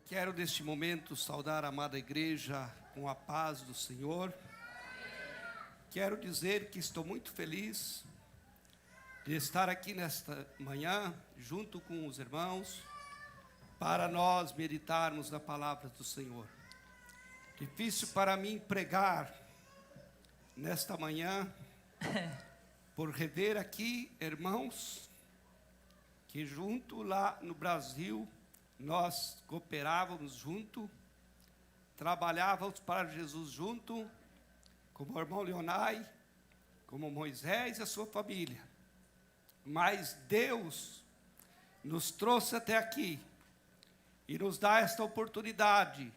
Quero neste momento saudar a amada igreja com a paz do Senhor. Quero dizer que estou muito feliz de estar aqui nesta manhã, junto com os irmãos, para nós meditarmos na palavra do Senhor. Difícil para mim pregar nesta manhã, por rever aqui irmãos que junto lá no Brasil, nós cooperávamos junto, trabalhávamos para Jesus junto, como o irmão Leonai, como Moisés e a sua família. Mas Deus nos trouxe até aqui e nos dá esta oportunidade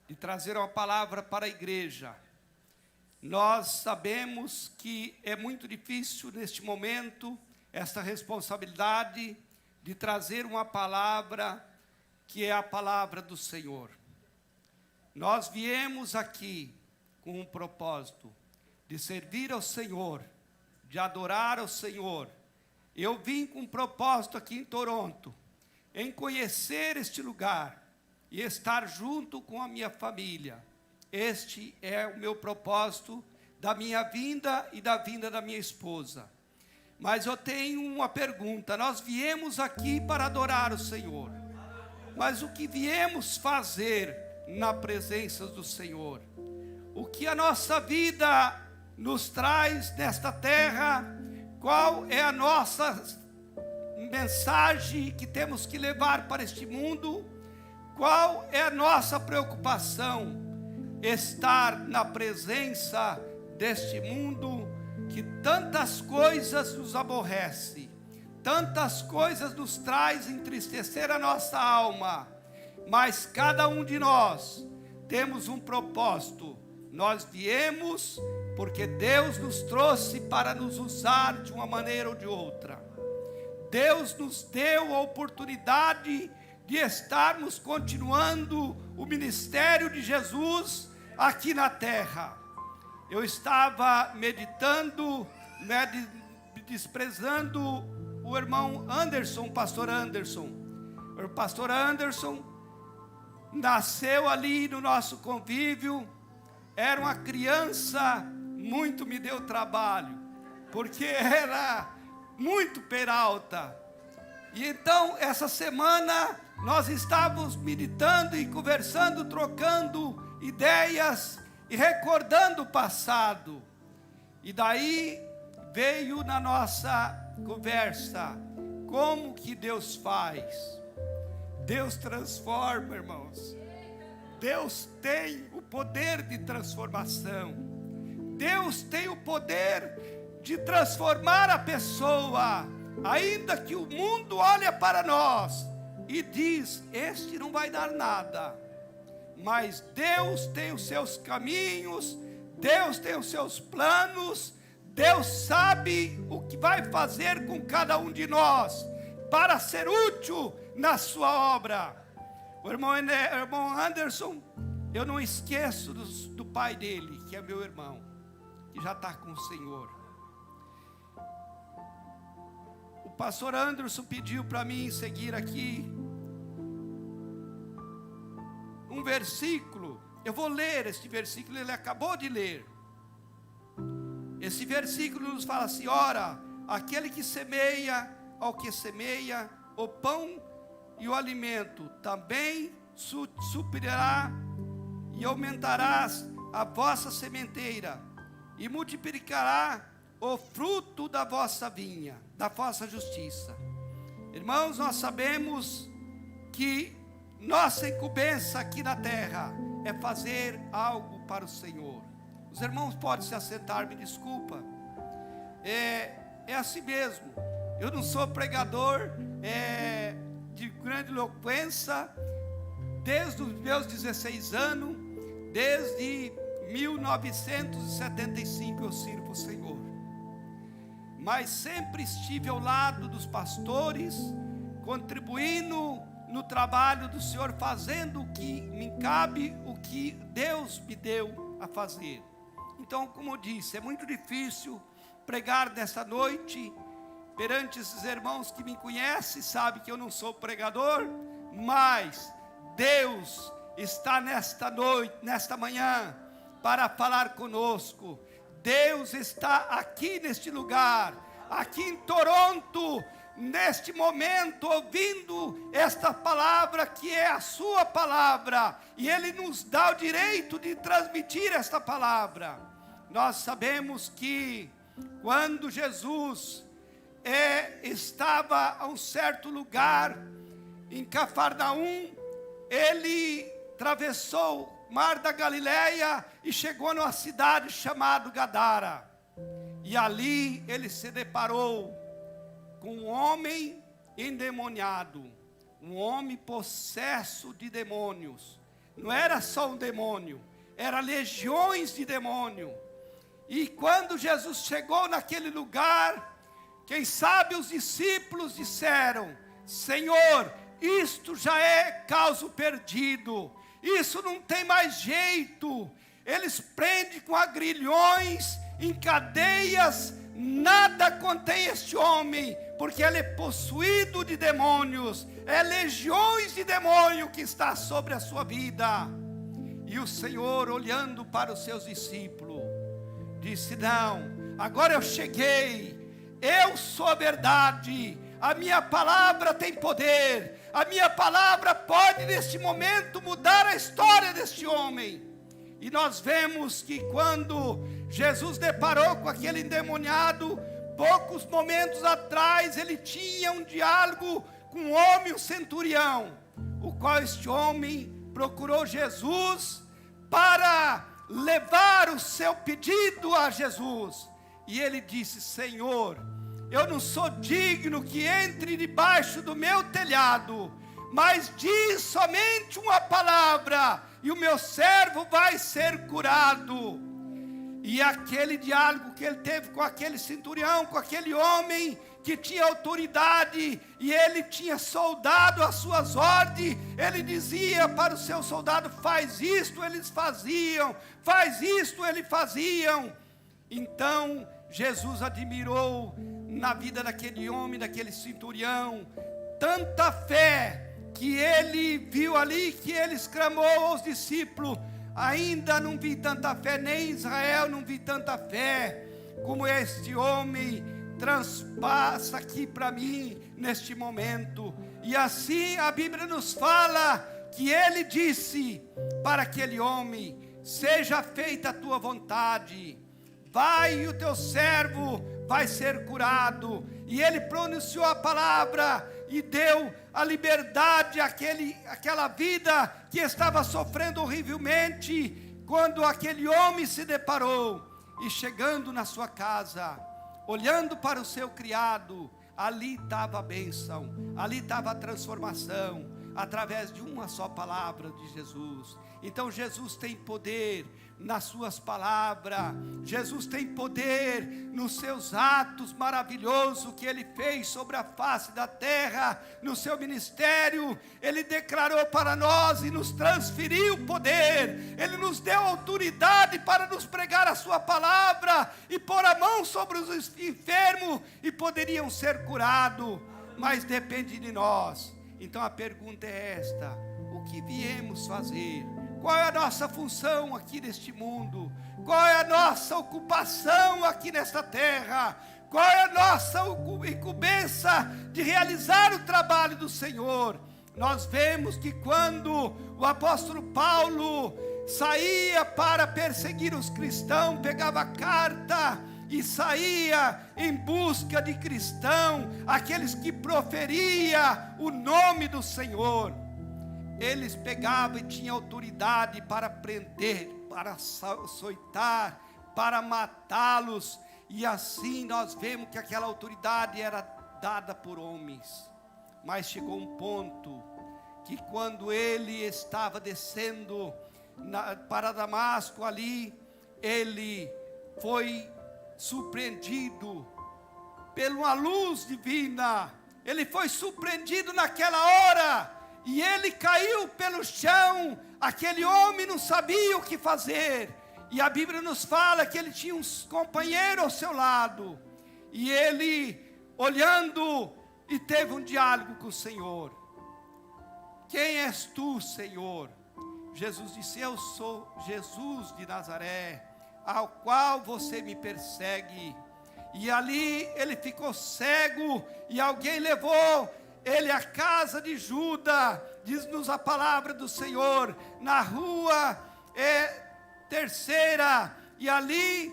de trazer uma palavra para a igreja. Nós sabemos que é muito difícil neste momento, esta responsabilidade de trazer uma palavra que é a palavra do Senhor. Nós viemos aqui com um propósito de servir ao Senhor, de adorar ao Senhor. Eu vim com um propósito aqui em Toronto, em conhecer este lugar e estar junto com a minha família. Este é o meu propósito da minha vinda e da vinda da minha esposa. Mas eu tenho uma pergunta: nós viemos aqui para adorar o Senhor, mas o que viemos fazer na presença do Senhor? O que a nossa vida nos traz nesta terra? Qual é a nossa mensagem que temos que levar para este mundo? Qual é a nossa preocupação? Estar na presença deste mundo que tantas coisas nos aborrece, tantas coisas nos traz entristecer a nossa alma, mas cada um de nós temos um propósito. Nós viemos porque Deus nos trouxe para nos usar de uma maneira ou de outra. Deus nos deu a oportunidade de estarmos continuando o ministério de Jesus aqui na terra. Eu estava meditando, desprezando o irmão Anderson, pastor Anderson. O pastor Anderson nasceu ali no nosso convívio, era uma criança, muito me deu trabalho, porque era muito peralta. E então, essa semana, nós estávamos meditando e conversando, trocando ideias e recordando o passado. E daí veio na nossa conversa, como que Deus faz? Deus transforma, irmãos. Deus tem o poder de transformação. Deus tem o poder de transformar a pessoa, ainda que o mundo olhe para nós e diz: este não vai dar nada. Mas Deus tem os seus caminhos, Deus tem os seus planos, Deus sabe o que vai fazer com cada um de nós para ser útil na sua obra. O irmão Anderson, eu não esqueço do pai dele, que é meu irmão, que já está com o Senhor. O pastor Anderson pediu para mim seguir aqui um versículo. Eu vou ler este versículo, ele acabou de ler. Esse versículo nos fala assim: ora, aquele que semeia ao que semeia o pão e o alimento, também suprirá e aumentarás a vossa sementeira, e multiplicará o fruto da vossa vinha, da vossa justiça. Irmãos, nós sabemos que nossa incumbência aqui na terra é fazer algo para o Senhor. Os irmãos podem se assentar, me desculpa. É assim mesmo. Eu não sou pregador de grande eloquência. Desde os meus 16 anos, desde 1975 eu sirvo o Senhor. Mas sempre estive ao lado dos pastores, contribuindo no trabalho do Senhor, fazendo o que me cabe, o que Deus me deu a fazer. Então, como eu disse, é muito difícil pregar nessa noite perante esses irmãos que me conhecem, sabem que eu não sou pregador, mas Deus está nesta noite, nesta manhã, para falar conosco. Deus está aqui neste lugar, aqui em Toronto, neste momento, ouvindo esta palavra que é a sua palavra, e Ele nos dá o direito de transmitir esta palavra. Nós sabemos que quando Jesus estava a um certo lugar, em Cafarnaum, Ele atravessou o mar da Galileia e chegou numa cidade chamada Gadara, e ali Ele se deparou com um homem endemoniado, um homem possesso de demônios. Não era só um demônio, era legiões de demônio. E quando Jesus chegou naquele lugar, quem sabe os discípulos disseram: Senhor, isto já é caso perdido, isso não tem mais jeito. Eles prendem com agrilhões, em cadeias, nada contém este homem, porque ele é possuído de demônios, é legiões de demônio que está sobre a sua vida. E o Senhor, olhando para os seus discípulos, disse: não, agora eu cheguei, eu sou a verdade, a minha palavra tem poder, a minha palavra pode neste momento mudar a história deste homem. E nós vemos que quando Jesus deparou com aquele endemoniado, poucos momentos atrás, ele tinha um diálogo com um homem, um centurião, o qual este homem procurou Jesus para levar o seu pedido a Jesus. E ele disse: Senhor, eu não sou digno que entre debaixo do meu telhado, mas diz somente uma palavra, e o meu servo vai ser curado. E aquele diálogo que ele teve com aquele centurião, com aquele homem que tinha autoridade, e ele tinha soldado as suas ordens, ele dizia para o seu soldado: faz isto, eles faziam, faz isto, eles faziam. Então Jesus admirou na vida daquele homem, daquele centurião, tanta fé, que ele viu ali, que ele exclamou aos discípulos: ainda não vi tanta fé, nem em Israel não vi tanta fé, como este homem transpassa aqui para mim, neste momento. E assim a Bíblia nos fala, que ele disse para aquele homem: seja feita a tua vontade, vai e o teu servo vai ser curado. E ele pronunciou a palavra, e deu a liberdade àquela vida que estava sofrendo horrivelmente, quando aquele homem se deparou, e chegando na sua casa, olhando para o seu criado, ali estava a bênção, ali estava a transformação, através de uma só palavra de Jesus. Então Jesus tem poder nas suas palavras, Jesus tem poder nos seus atos maravilhosos que Ele fez sobre a face da terra, no seu ministério. Ele declarou para nós e nos transferiu poder, Ele nos deu autoridade para nos pregar a sua palavra, e pôr a mão sobre os enfermos, e poderiam ser curados, mas depende de nós. Então a pergunta é esta: o que viemos fazer? Qual é a nossa função aqui neste mundo? Qual é a nossa ocupação aqui nesta terra? Qual é a nossa incumbência de realizar o trabalho do Senhor? Nós vemos que quando o apóstolo Paulo saía para perseguir os cristãos, pegava a carta e saía em busca de cristãos, aqueles que proferiam o nome do Senhor. Eles pegavam e tinham autoridade para prender, para açoitar, para matá-los. E assim nós vemos que aquela autoridade era dada por homens. Mas chegou um ponto que quando ele estava descendo para Damasco ali, ele foi surpreendido por uma luz divina. Ele foi surpreendido naquela hora, e ele caiu pelo chão. Aquele homem não sabia o que fazer, e a Bíblia nos fala que ele tinha um companheiro ao seu lado, e ele olhando, e teve um diálogo com o Senhor. quem és tu, Senhor? Jesus disse: eu sou Jesus de Nazaré, ao qual você me persegue. E ali ele ficou cego, e alguém levou ele à casa de Judas, diz-nos a palavra do Senhor, na rua terceira, e ali,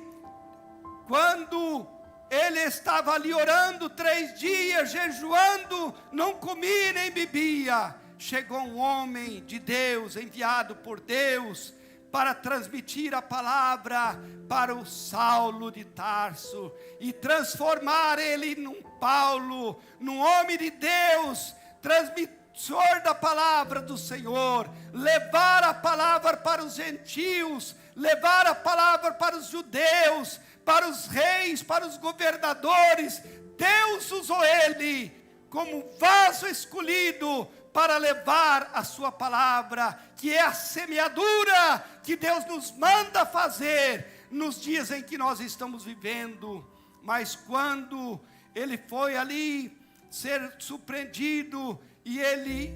quando ele estava ali orando 3 dias, jejuando, não comia nem bebia, chegou um homem de Deus, enviado por Deus, para transmitir a palavra para o Saulo de Tarso, e transformar ele num Paulo, num homem de Deus, transmissor da palavra do Senhor, levar a palavra para os gentios, levar a palavra para os judeus, para os reis, para os governadores. Deus usou ele como vaso escolhido para levar a sua palavra, que é a semeadura que Deus nos manda fazer nos dias em que nós estamos vivendo. Mas quando ele foi ali ser surpreendido, e ele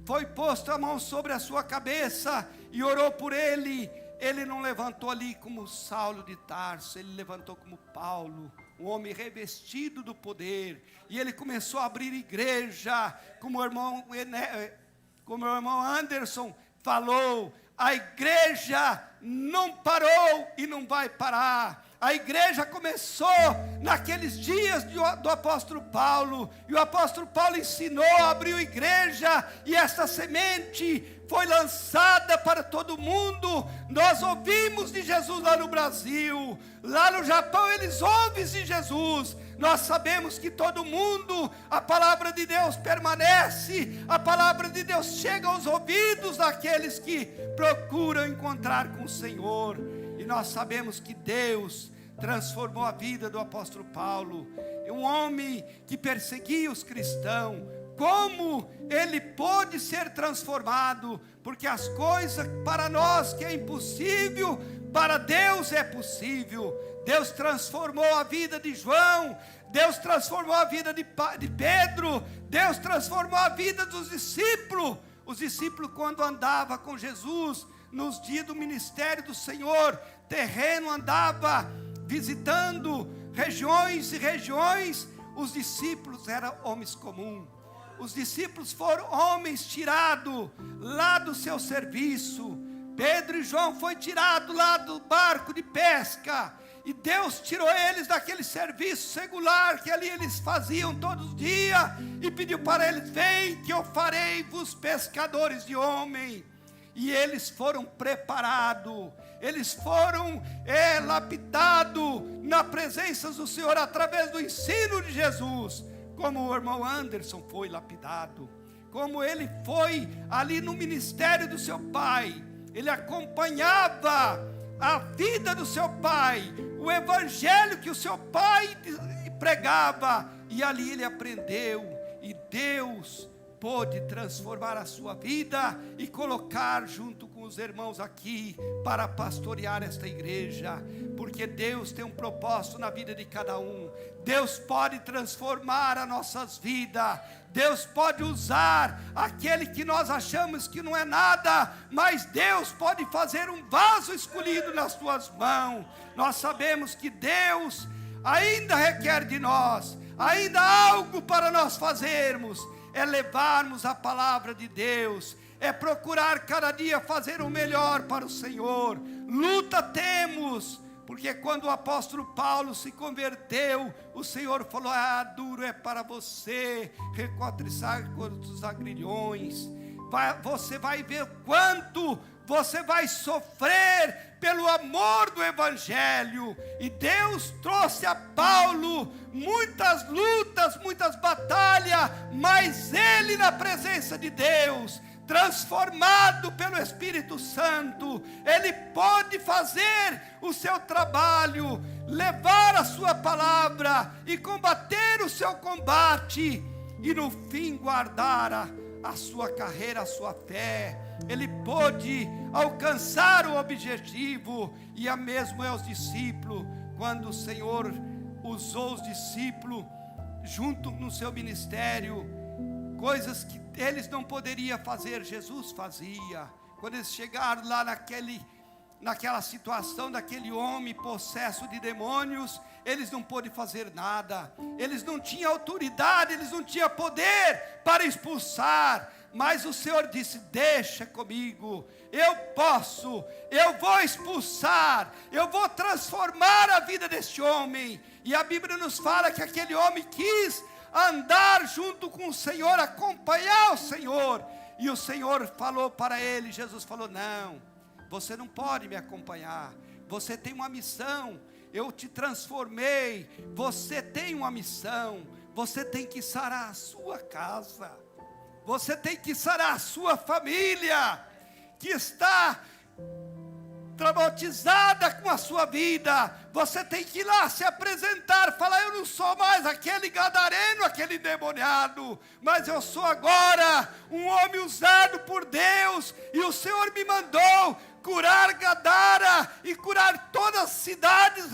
foi posto a mão sobre a sua cabeça e orou por ele, ele não levantou ali como Saulo de Tarso, ele levantou como Paulo, um homem revestido do poder, e ele começou a abrir igreja, como o irmão Anderson falou, a igreja não parou e não vai parar. A igreja começou naqueles dias do apóstolo Paulo, e o apóstolo Paulo ensinou, abriu igreja, e essa semente foi lançada para todo mundo. Nós ouvimos de Jesus lá no Brasil, lá no Japão eles ouvem de Jesus. Nós sabemos que todo mundo, a palavra de Deus permanece, a palavra de Deus chega aos ouvidos daqueles que procuram encontrar com o Senhor. E nós sabemos que Deus transformou a vida do apóstolo Paulo, um homem que perseguia os cristãos. Como ele pôde ser transformado? Porque as coisas para nós que é impossível, para Deus é possível. Deus transformou a vida de João, Deus transformou a vida de Pedro, Deus transformou a vida dos discípulos. Os discípulos, quando andavam com Jesus, nos dias do ministério do Senhor, terreno, andava visitando regiões e regiões. Os discípulos eram homens comuns. Os discípulos foram homens tirados lá do seu serviço. Pedro e João foi tirado lá do barco de pesca, e Deus tirou eles daquele serviço secular que ali eles faziam todos os dias, e pediu para eles: vem que eu farei-vos pescadores de homem. E eles foram preparados, eles foram lapidados na presença do Senhor, através do ensino de Jesus, como o irmão Anderson foi lapidado, como ele foi ali no ministério do seu pai. Ele acompanhava a vida do seu pai, o evangelho que o seu pai pregava, e ali ele aprendeu, e Deus pôde transformar a sua vida e colocar junto com os irmãos aqui para pastorear esta igreja, porque Deus tem um propósito na vida de cada um. Deus pode transformar as nossas vidas, Deus pode usar aquele que nós achamos que não é nada, mas Deus pode fazer um vaso escolhido nas tuas mãos. Nós sabemos que Deus ainda requer de nós, ainda há algo para nós fazermos, é levarmos a palavra de Deus, é procurar cada dia fazer o melhor para o Senhor. Luta temos, porque quando o apóstolo Paulo se converteu, o Senhor falou: duro é para você requatriçar os agrilhões. Você vai ver quanto você vai sofrer pelo amor do evangelho. E Deus trouxe a Paulo muitas lutas, muitas batalhas, mas ele, na presença de Deus, transformado pelo Espírito Santo, ele pode fazer o seu trabalho, levar a sua palavra e combater o seu combate, e no fim guardar a sua carreira, a sua fé. Ele pôde alcançar o objetivo. E a mesmo é os discípulos, quando o Senhor usou os discípulos junto no seu ministério, coisas que eles não poderiam fazer, Jesus fazia. Quando eles chegaram lá naquela situação daquele homem possesso de demônios, eles não pôde fazer nada, eles não tinham autoridade, eles não tinham poder para expulsar, mas o Senhor disse: deixa comigo, eu vou expulsar, eu vou transformar a vida deste homem. E a Bíblia nos fala que aquele homem quis andar junto com o Senhor, acompanhar o Senhor, e o Senhor falou para ele, Jesus falou: não, você não pode me acompanhar, você tem uma missão, eu te transformei, você tem uma missão, você tem que sarar a sua casa, você tem que sarar a sua família, que está traumatizada com a sua vida. Você tem que ir lá se apresentar, falar: eu não sou mais aquele gadareno, aquele endemoniado, mas eu sou agora um homem usado por Deus, e o Senhor me mandou curar Gadara e curar todas as cidades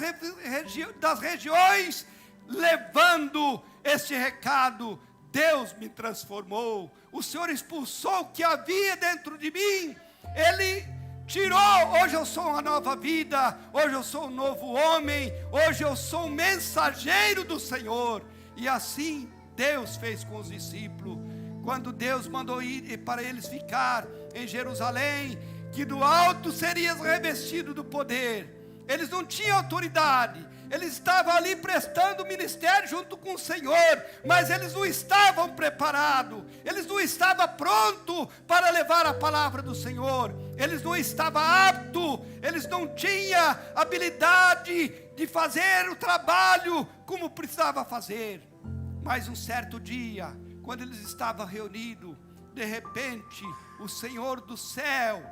das regiões, levando este recado. Deus me transformou, o Senhor expulsou o que havia dentro de mim, Ele tirou. Hoje eu sou uma nova vida, hoje eu sou um novo homem, hoje eu sou um mensageiro do Senhor. E assim Deus fez com os discípulos, quando Deus mandou ir para eles ficar em Jerusalém, que do alto serias revestido do poder. Eles não tinham autoridade, eles estavam ali prestando ministério junto com o Senhor, mas eles não estavam preparados, eles não estavam prontos para levar a palavra do Senhor, eles não estavam aptos, eles não tinham habilidade de fazer o trabalho como precisava fazer. Mas um certo dia, quando eles estavam reunidos, de repente o Senhor do céu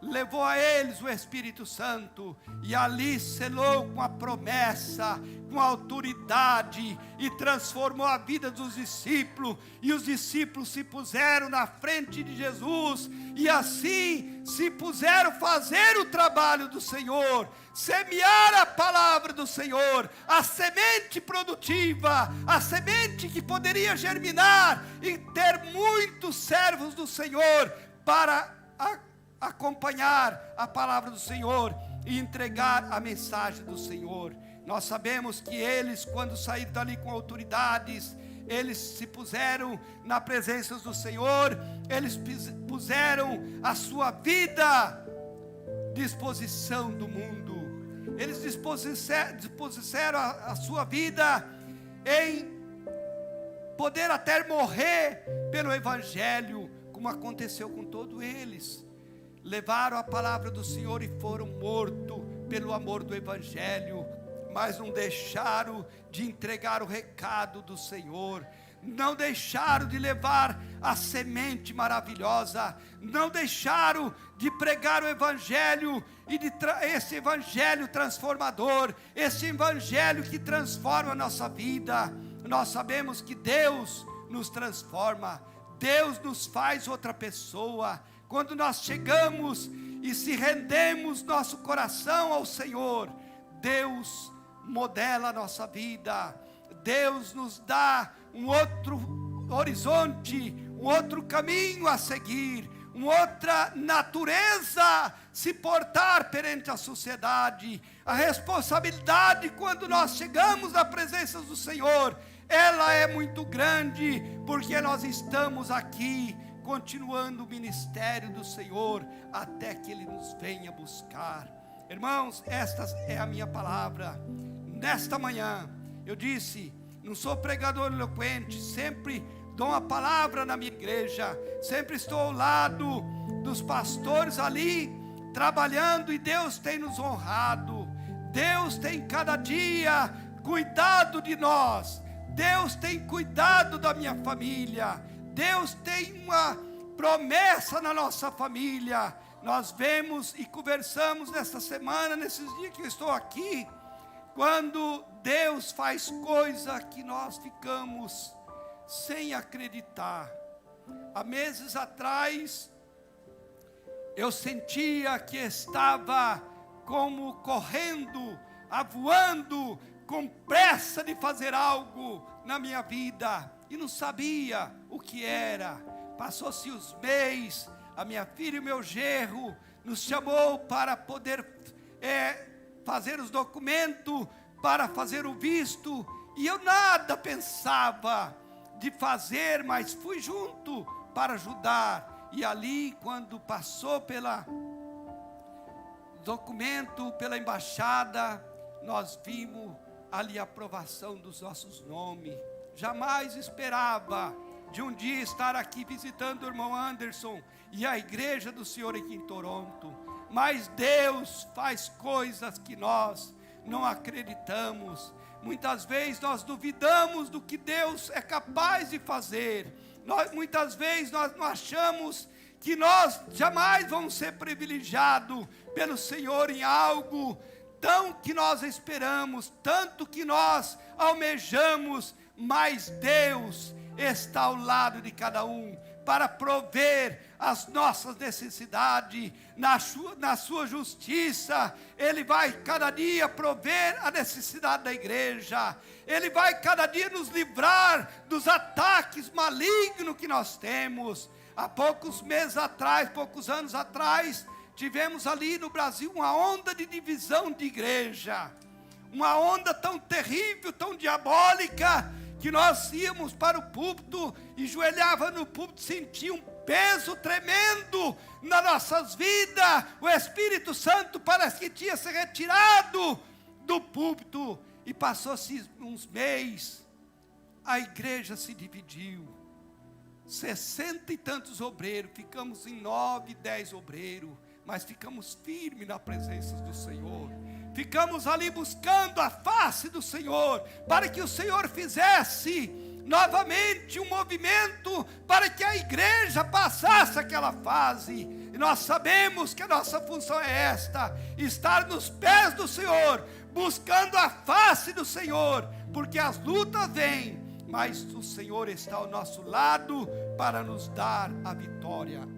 levou a eles o Espírito Santo, e ali selou com a promessa, com a autoridade, e transformou a vida dos discípulos, e os discípulos se puseram na frente de Jesus, e assim se puseram fazer o trabalho do Senhor, semear a palavra do Senhor, a semente produtiva, a semente que poderia germinar, e ter muitos servos do Senhor, para acompanhar a palavra do Senhor e entregar a mensagem do Senhor. Nós sabemos que eles, quando saíram dali com autoridades, eles se puseram na presença do Senhor, eles puseram a sua vida à disposição do mundo, eles dispuseram a sua vida em poder até morrer pelo Evangelho, como aconteceu com todos eles. Levaram a palavra do Senhor e foram mortos pelo amor do Evangelho, mas não deixaram de entregar o recado do Senhor, não deixaram de levar a semente maravilhosa, não deixaram de pregar o Evangelho, e esse Evangelho transformador, esse Evangelho que transforma a nossa vida. Nós sabemos que Deus nos transforma, Deus nos faz outra pessoa, quando nós chegamos e se rendemos nosso coração ao Senhor. Deus modela a nossa vida, Deus nos dá um outro horizonte, um outro caminho a seguir, uma outra natureza se portar perante a sociedade. A responsabilidade, quando nós chegamos à presença do Senhor, ela é muito grande, porque nós estamos aqui continuando o ministério do Senhor, até que Ele nos venha buscar. Irmãos, esta é a minha palavra. Nesta manhã, eu disse, não sou pregador eloquente, sempre dou uma palavra na minha igreja, sempre estou ao lado dos pastores ali, trabalhando, e Deus tem nos honrado, Deus tem cada dia cuidado de nós, Deus tem cuidado da minha família, Deus tem uma promessa na nossa família. Nós vemos e conversamos nesta semana, nesses dias que eu estou aqui, quando Deus faz coisa que nós ficamos sem acreditar. Há meses atrás, eu sentia que estava como correndo, voando, com pressa de fazer algo na minha vida, e não sabia o que era. Passou-se os meses, a minha filha e o meu genro nos chamou para poder fazer os documentos, para fazer o visto, e eu nada pensava de fazer, mas fui junto para ajudar. E ali, quando passou pela documento, pela embaixada, nós vimos ali a aprovação dos nossos nomes. Jamais esperava de um dia estar aqui visitando o irmão Anderson e a igreja do Senhor aqui em Toronto. Mas Deus faz coisas que nós não acreditamos. Muitas vezes nós duvidamos do que Deus é capaz de fazer. Muitas vezes nós não achamos que nós jamais vamos ser privilegiados pelo Senhor em algo tão que nós esperamos, tanto que nós almejamos, mas Deus está ao lado de cada um para prover as nossas necessidades. Na sua justiça Ele vai cada dia prover a necessidade da igreja. Ele vai cada dia nos livrar dos ataques malignos que nós temos. Há poucos meses atrás, poucos anos atrás, tivemos ali no Brasil uma onda de divisão de igreja, uma onda tão terrível, tão diabólica, que nós íamos para o púlpito e joelhava no púlpito, sentia um peso tremendo nas nossas vidas. O Espírito Santo parece que tinha se retirado do púlpito, e passou-se uns meses, a igreja se dividiu, 60 e tantos obreiros, ficamos em 9, 10 obreiros, mas ficamos firmes na presença do Senhor. Ficamos ali buscando a face do Senhor, para que o Senhor fizesse novamente um movimento, para que a igreja passasse aquela fase. E nós sabemos que a nossa função é esta: estar nos pés do Senhor, buscando a face do Senhor, porque as lutas vêm, mas o Senhor está ao nosso lado para nos dar a vitória.